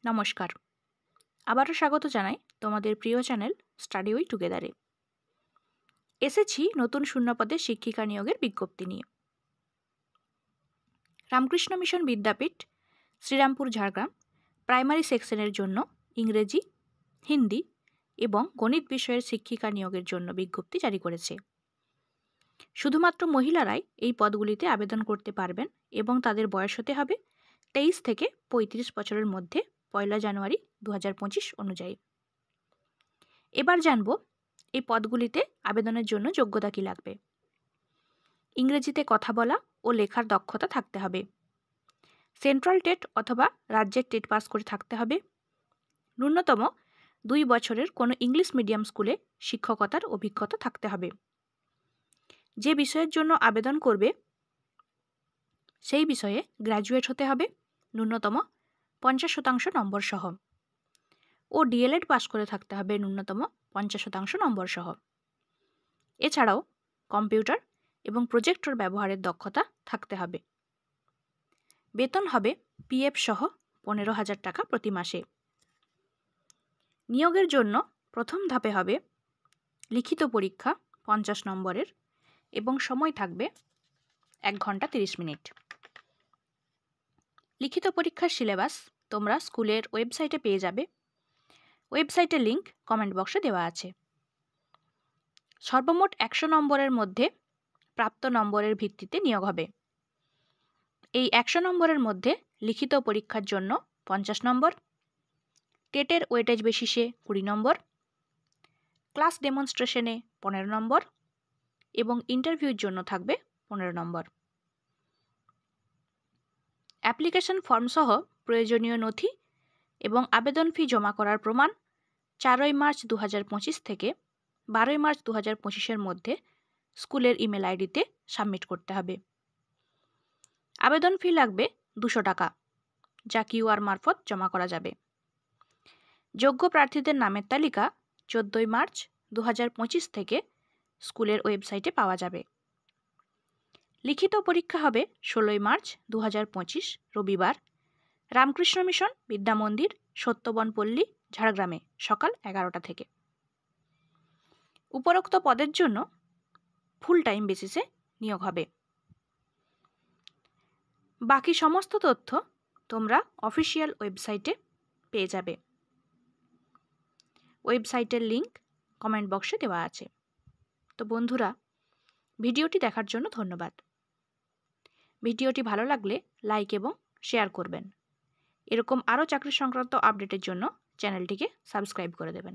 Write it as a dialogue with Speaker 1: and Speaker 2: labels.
Speaker 1: নমস্কার, আবারও স্বাগত জানাই তোমাদের প্রিয় চ্যানেল স্টাডি উইথ টুগেদারে। এসেছি নতুন শূন্যপদে শিক্ষিকা নিয়োগের বিজ্ঞপ্তি নিয়ে। রামকৃষ্ণ মিশন বিদ্যাপীঠ, শ্রীরামপুর, ঝাড়গ্রাম প্রাইমারি সেকশনের জন্য ইংরেজি, হিন্দি এবং গণিত বিষয়ের শিক্ষিকা নিয়োগের জন্য বিজ্ঞপ্তি জারি করেছে। শুধুমাত্র মহিলারাই এই পদগুলিতে আবেদন করতে পারবেন এবং তাদের বয়স হতে হবে 23 থেকে 35 বছরের মধ্যে 1 জানুয়ারি 2025 অনুযায়ী। এবার জানব এই পদগুলিতে আবেদনের জন্য যোগ্যতা কী লাগবে। ইংরেজিতে কথা বলা ও লেখার দক্ষতা থাকতে হবে। সেন্ট্রাল টেট অথবা রাজ্যের টেট পাস করে থাকতে হবে। ন্যূনতম 2 বছরের কোনো ইংলিশ মিডিয়াম স্কুলে শিক্ষকতার অভিজ্ঞতা থাকতে হবে। যে বিষয়ের জন্য আবেদন করবে সেই বিষয়ে গ্র্যাজুয়েট হতে হবে ন্যূনতম 50% নম্বর সহ ও ডিএলএড পাস করে থাকতে হবে ন্যূনতম 50% নম্বর সহ। এছাড়াও কম্পিউটার এবং প্রজেক্টর ব্যবহারের দক্ষতা থাকতে হবে। বেতন হবে পিএফ সহ 15,000 টাকা প্রতি মাসে। নিয়োগের জন্য প্রথম ধাপে হবে লিখিত পরীক্ষা 50 নম্বরের এবং সময় থাকবে 1 ঘন্টা 30 মিনিট। লিখিত পরীক্ষার সিলেবাস তোমরা স্কুলের ওয়েবসাইটে পেয়ে যাবে। ওয়েবসাইটের লিঙ্ক কমেন্ট বক্সে দেওয়া আছে। সর্বমোট 100 নম্বরের মধ্যে প্রাপ্ত নম্বরের ভিত্তিতে নিয়োগ হবে। এই 100 নম্বরের মধ্যে লিখিত পরীক্ষার জন্য 50 নম্বর, টেটের ওয়েটেজ বেসিসে 20 নম্বর, ক্লাস ডেমনস্ট্রেশনে 15 নম্বর এবং ইন্টারভিউর জন্য থাকবে 15 নম্বর। অ্যাপ্লিকেশন ফর্ম সহ প্রয়োজনীয় নথি এবং আবেদন ফি জমা করার প্রমাণ 4 মার্চ 2025 থেকে 12 মার্চ 2025-এর মধ্যে স্কুলের ইমেল আইডিতে সাবমিট করতে হবে। আবেদন ফি লাগবে 200 টাকা, যা কিউআর মারফত জমা করা যাবে। যোগ্য প্রার্থীদের নামের তালিকা 14 মার্চ 2025 থেকে স্কুলের ওয়েবসাইটে পাওয়া যাবে। লিখিত পরীক্ষা হবে 16 মার্চ 2025 রবিবার, রামকৃষ্ণ মিশন বিদ্যা মন্দির, সত্যবনপল্লী, ঝাড়গ্রামে সকাল 11টা থেকে। উপরোক্ত পদের জন্য ফুল টাইম বেসিসে নিয়োগ হবে। বাকি সমস্ত তথ্য তোমরা অফিসিয়াল ওয়েবসাইটে পেয়ে যাবে। ওয়েবসাইটের লিঙ্ক কমেন্ট বক্সে দেওয়া আছে। তো বন্ধুরা, ভিডিওটি দেখার জন্য ধন্যবাদ। ভিডিওটি ভালো লাগলে লাইক এবং শেয়ার করবেন। এরকম আরও চাকরি সংক্রান্ত আপডেটের জন্য চ্যানেলটিকে সাবস্ক্রাইব করে দেবেন।